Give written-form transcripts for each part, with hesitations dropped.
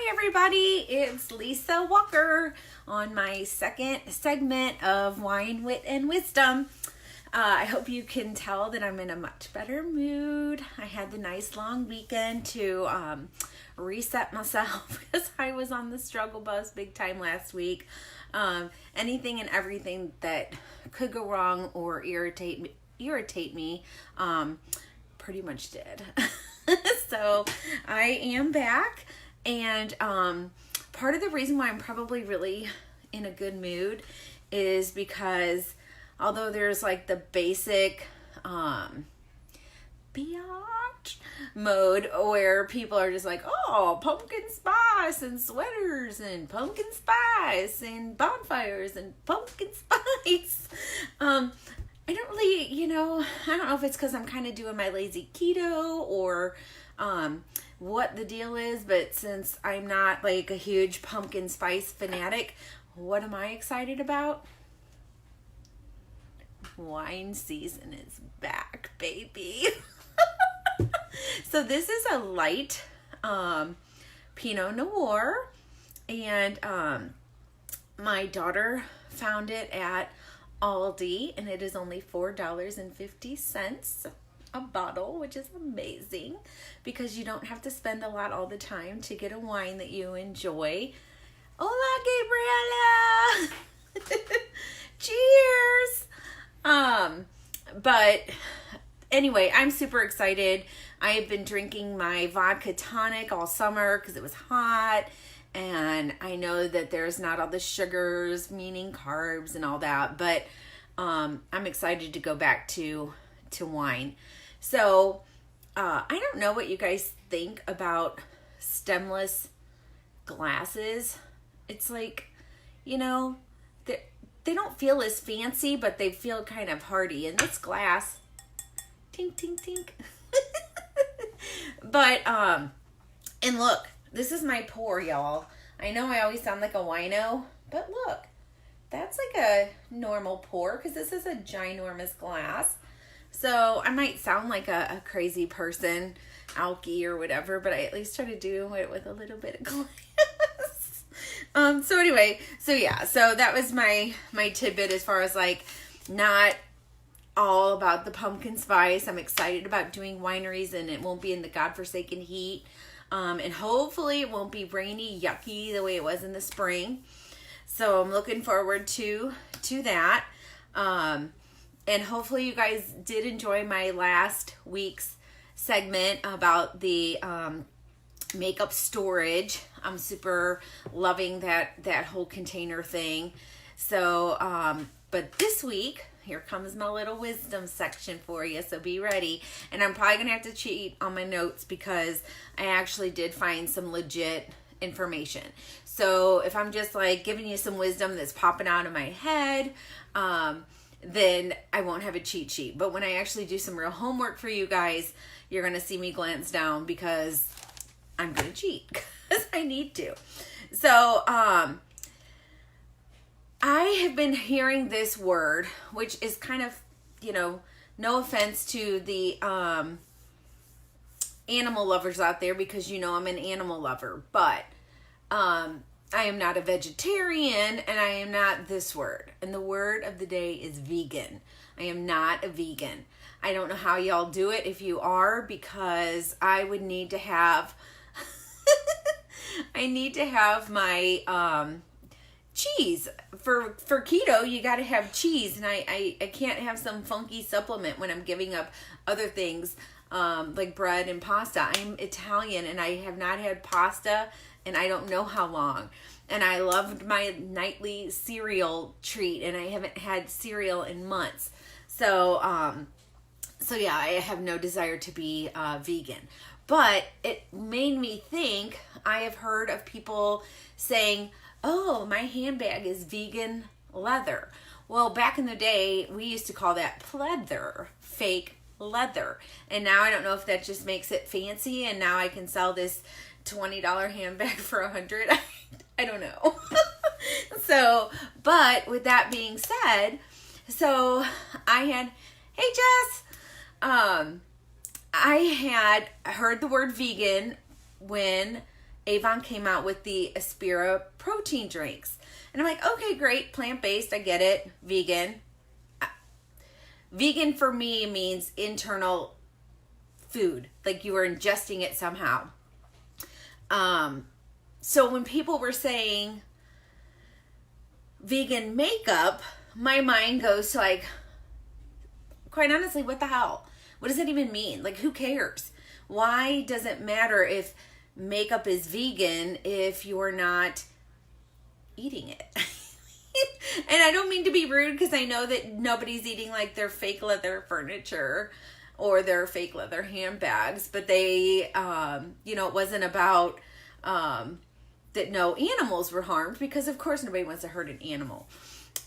Hi everybody, it's Lisa Walker on my second segment of Wine, Wit, and Wisdom. I hope you can tell that I'm in a much better mood. I had the nice long weekend to reset myself because I was on the struggle bus big time last week. Anything and everything that could go wrong or irritate me pretty much did. So I am back, and part of the reason why I'm probably really in a good mood is because although there's like the basic biatch mode where people are just like, oh, pumpkin spice and sweaters and pumpkin spice and bonfires and pumpkin spice. I don't really, I don't know if it's because I'm kind of doing my lazy keto or what the deal is, but since I'm not like a huge pumpkin spice fanatic, what am I excited about? Wine season is back, baby. So this is a light Pinot Noir, and my daughter found it at Aldi, and it is only $4.50 a bottle, which is amazing because you don't have to spend a lot all the time to get a wine that you enjoy. Hola, Gabriela! Cheers! But anyway, I'm super excited. I have been drinking my vodka tonic all summer because it was hot, and I know that there's not all the sugars, meaning carbs and all that, but I'm excited to go back to wine. So I don't know what you guys think about stemless glasses. It's like, they don't feel as fancy, but they feel kind of hearty. And this glass, tink, tink, tink. But, and look, this is my pour, y'all. I know I always sound like a wino, but look, that's like a normal pour because this is a ginormous glass. So I might sound like a crazy person, alky or whatever, but I at least try to do it with a little bit of glass. So anyway, so that was my tidbit as far as like not all about the pumpkin spice. I'm excited about doing wineries, and it won't be in the godforsaken heat. And hopefully it won't be rainy, yucky the way it was in the spring. So I'm looking forward to that. And hopefully you guys did enjoy my last week's segment about the makeup storage. I'm super loving that whole container thing. So, but this week, here comes my little wisdom section for you, so be ready. And I'm probably going to have to cheat on my notes because I actually did find some legit information. So if I'm just like giving you some wisdom that's popping out of my head, then I won't have a cheat sheet. But when I actually do some real homework for you guys, you're going to see me glance down because I'm going to cheat because I need to. So, I have been hearing this word, which is kind of, no offense to the animal lovers out there because I'm an animal lover, but I am not a vegetarian, and I am not this word. And the word of the day is vegan. I am not a vegan. I don't know how y'all do it if you are, because I would need to have my cheese. For keto, you got to have cheese, and I can't have some funky supplement when I'm giving up other things like bread and pasta. I'm Italian, and I have not had pasta and I don't know how long. And I loved my nightly cereal treat, and I haven't had cereal in months. So yeah, I have no desire to be vegan. But it made me think, I have heard of people saying, oh, my handbag is vegan leather. Well, back in the day, we used to call that pleather, fake leather. And now I don't know if that just makes it fancy, and now I can sell this $20 handbag for $100. I don't know. So, but with that being said, so hey Jess, I had heard the word vegan when Avon came out with the Aspira protein drinks. And I'm like, okay, great, plant-based, I get it, vegan. Vegan for me means internal food, like you are ingesting it somehow. So when people were saying vegan makeup, my mind goes to like, quite honestly, what the hell? What does that even mean? Like, who cares? Why does it matter if makeup is vegan if you're not eating it? And I don't mean to be rude, because I know that nobody's eating like their fake leather furniture or their fake leather handbags, but they, it wasn't about that no animals were harmed, because of course nobody wants to hurt an animal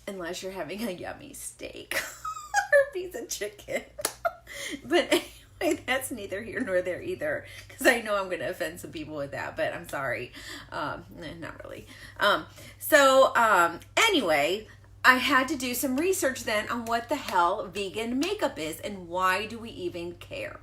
unless you're having a yummy steak or a piece of chicken. But anyway, that's neither here nor there either, because I know I'm going to offend some people with that, but I'm sorry. Not really. Anyway, I had to do some research then on what the hell vegan makeup is and why do we even care.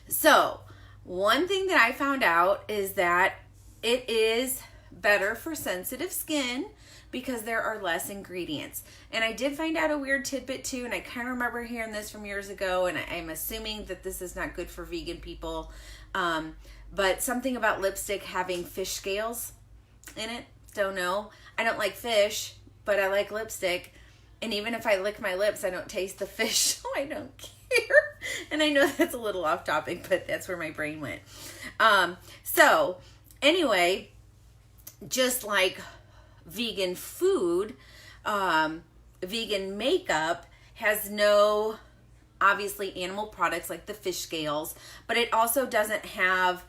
So one thing that I found out is that it is better for sensitive skin because there are less ingredients. And I did find out a weird tidbit too, and I kind of remember hearing this from years ago, and I'm assuming that this is not good for vegan people. But something about lipstick having fish scales in it. Don't know. I don't like fish, but I like lipstick. And even if I lick my lips, I don't taste the fish, so I don't care. And I know that's a little off topic, but that's where my brain went. So anyway, just like vegan food, vegan makeup has no, obviously, animal products like the fish scales, but it also doesn't have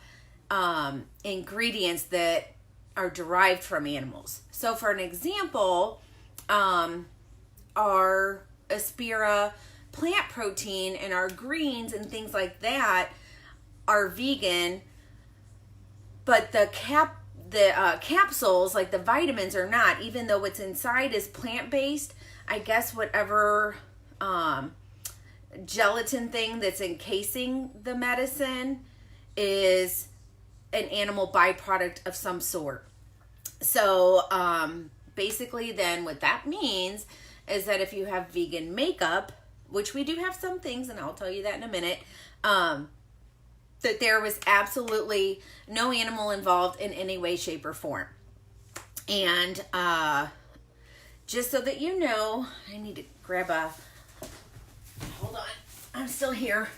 ingredients that are derived from animals. So for an example, our Aspira plant protein and our greens and things like that are vegan, but the capsules, like the vitamins, are not, even though what's inside is plant-based. I guess whatever gelatin thing that's encasing the medicine is an animal byproduct of some sort. So basically then what that means is that if you have vegan makeup, which we do have some things, and I'll tell you that in a minute, that there was absolutely no animal involved in any way, shape, or form. And just so that you know, I need to grab hold on, I'm still here.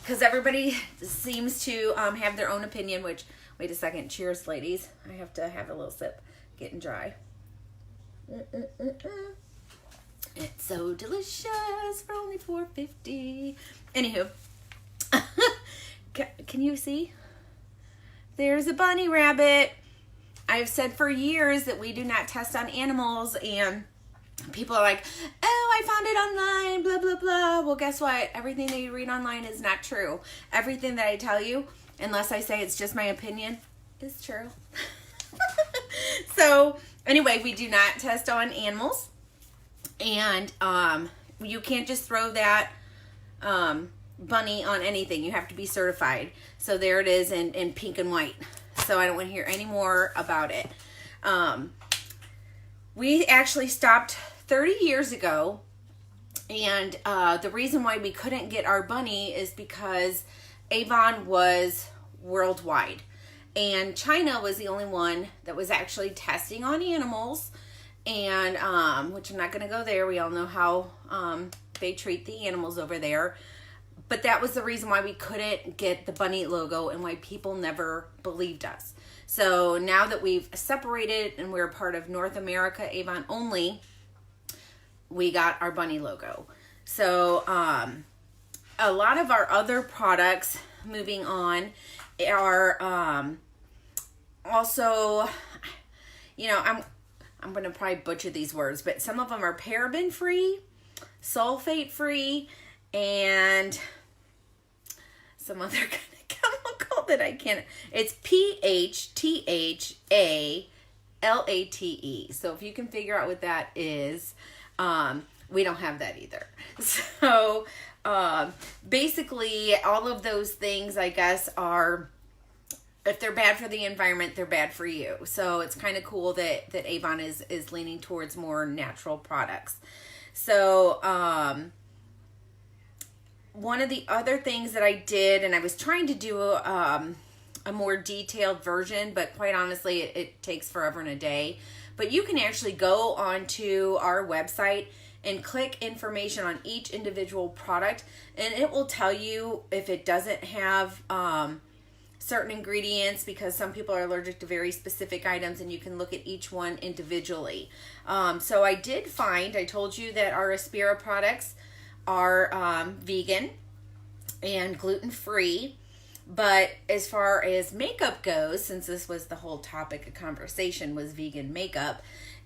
Because everybody seems to have their own opinion, which, wait a second, cheers, ladies. I have to have a little sip, getting dry. It's so delicious for only $4.50. Anywho, can you see? There's a bunny rabbit. I've said for years that we do not test on animals, and people are like, oh, I found it online, blah, blah, blah. Well, guess what? Everything that you read online is not true. Everything that I tell you, unless I say it's just my opinion, is true. So anyway, we do not test on animals. And you can't just throw that bunny on anything. You have to be certified. So there it is in pink and white. So I don't want to hear any more about it. We actually stopped 30 years ago. And the reason why we couldn't get our bunny is because Avon was worldwide. And China was the only one that was actually testing on animals. And, which I'm not going to go there. We all know how they treat the animals over there. But that was the reason why we couldn't get the bunny logo and why people never believed us. So now that we've separated and we're part of North America, Avon only, we got our bunny logo. So a lot of our other products, moving on, are also, I'm going to probably butcher these words, but some of them are paraben free, sulfate free, and some other kind of chemical that I can't. It's PHTHALATE. So if you can figure out what that is, we don't have that either. So basically all of those things, I guess, are if they're bad for the environment, they're bad for you. So it's kind of cool that Avon is leaning towards more natural products. So one of the other things that I did, and I was trying to do a more detailed version, but quite honestly, it takes forever and a day. But you can actually go onto our website and click information on each individual product, and it will tell you if it doesn't have certain ingredients, because some people are allergic to very specific items, and you can look at each one individually. So I did find, I told you that our Aspira products are vegan and gluten-free. But as far as makeup goes, since this was the whole topic of conversation was vegan makeup,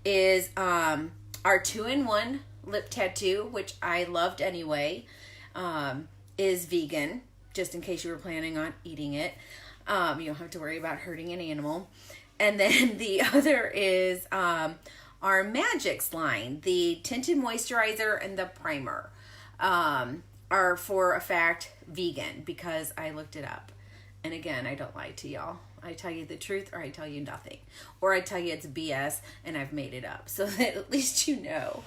is our 2-in-1 lip tattoo, which I loved anyway, is vegan, just in case you were planning on eating it. You don't have to worry about hurting an animal. And then the other is our Magix line, the tinted moisturizer and the primer. Are for a fact vegan, because I looked it up. And again, I don't lie to y'all. I tell you the truth, or I tell you nothing. Or I tell you it's BS and I've made it up, so that at least you know.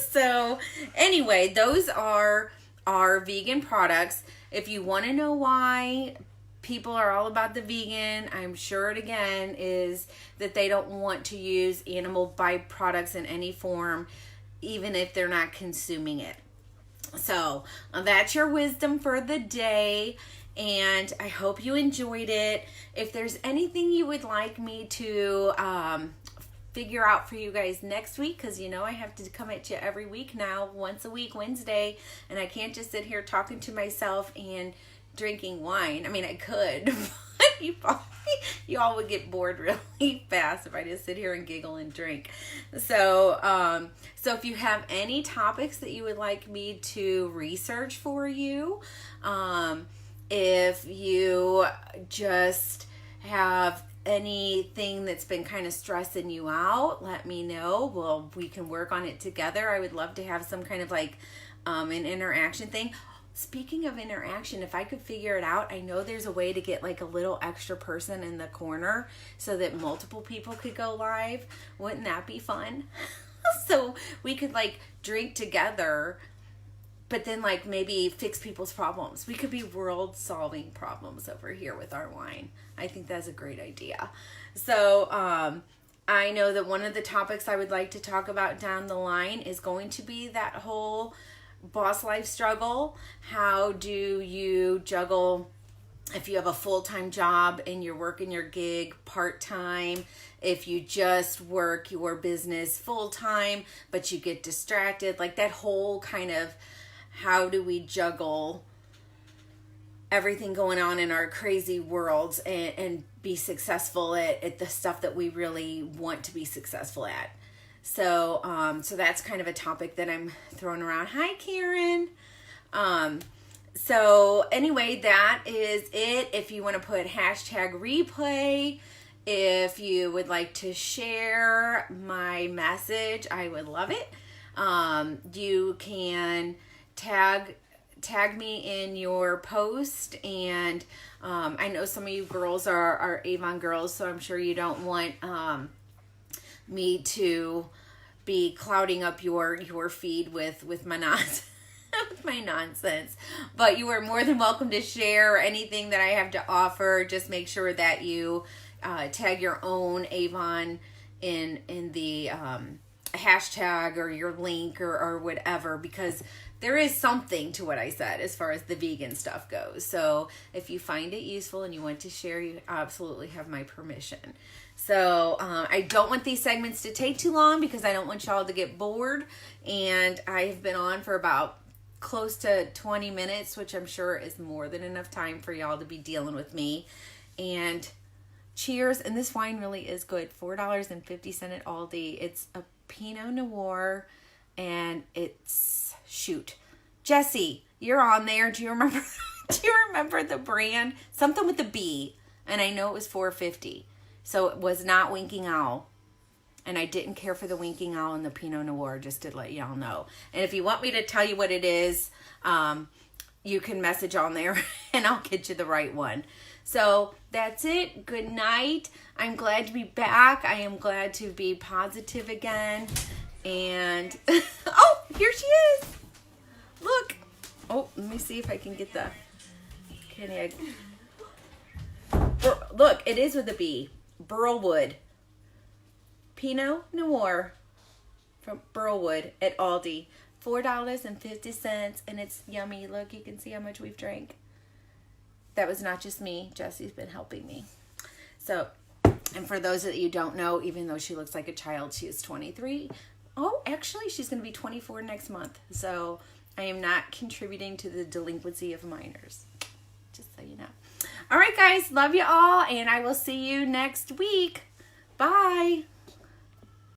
So anyway, those are our vegan products. If you want to know why people are all about the vegan, I'm sure it again is that they don't want to use animal byproducts in any form, even if they're not consuming it. So that's your wisdom for the day, and I hope you enjoyed it. If there's anything you would like me to figure out for you guys next week, because you know I have to come at you every week now, once a week, Wednesday, and I can't just sit here talking to myself and drinking wine. I mean, I could, but you all would get bored really fast if I just sit here and giggle and drink. So if you have any topics that you would like me to research for you, if you just have anything that's been kind of stressing you out, let me know. Well, we can work on it together. I would love to have some kind of like an interaction thing. Speaking of interaction, if I could figure it out, I know there's a way to get like a little extra person in the corner so that multiple people could go live. Wouldn't that be fun? So we could like drink together, but then like maybe fix people's problems. We could be world solving problems over here with our wine. I think that's a great idea. So I know that one of the topics I would like to talk about down the line is going to be that whole boss life struggle. How do you juggle if you have a full-time job and you're working your gig part-time, if you just work your business full-time but you get distracted, like that whole kind of how do we juggle everything going on in our crazy worlds and be successful at the stuff that we really want to be successful at. So that's kind of a topic that I'm throwing around. Hi, Karen. So anyway, that is it. If you want to put hashtag replay, if you would like to share my message, I would love it. You can tag me in your post, and I know some of you girls are Avon girls, so I'm sure you don't want me to be clouding up your feed with my nonsense. With my nonsense, but you are more than welcome to share anything that I have to offer. Just make sure that you tag your own Avon in the hashtag or your link or whatever, because there is something to what I said as far as the vegan stuff goes. So if you find it useful and you want to share, you absolutely have my permission. So I don't want these segments to take too long because I don't want y'all to get bored. And I've been on for about close to 20 minutes, which I'm sure is more than enough time for y'all to be dealing with me. And cheers. And this wine really is good. $4.50 at Aldi. It's a Pinot Noir, and it's, shoot, Jesse, you're on there. Do you remember? Do you remember the brand? Something with the B, and I know it was $4.50. So it was not Winking Owl. And I didn't care for the Winking Owl and the Pinot Noir, just to let y'all know. And if you want me to tell you what it is, you can message on there and I'll get you the right one. So that's it. Good night. I'm glad to be back. I am glad to be positive again. And, oh, here she is. Look. Oh, let me see if I can get the, look, it is with a B. Burlwood. Pinot Noir from Burlwood at Aldi. $4.50, and it's yummy. Look, you can see how much we've drank. That was not just me. Jessie's been helping me. So, and for those that you don't know, even though she looks like a child, she is 23. Oh, actually, she's going to be 24 next month. So, I am not contributing to the delinquency of minors. Just so you know. All right, guys. Love you all, and I will see you next week. Bye.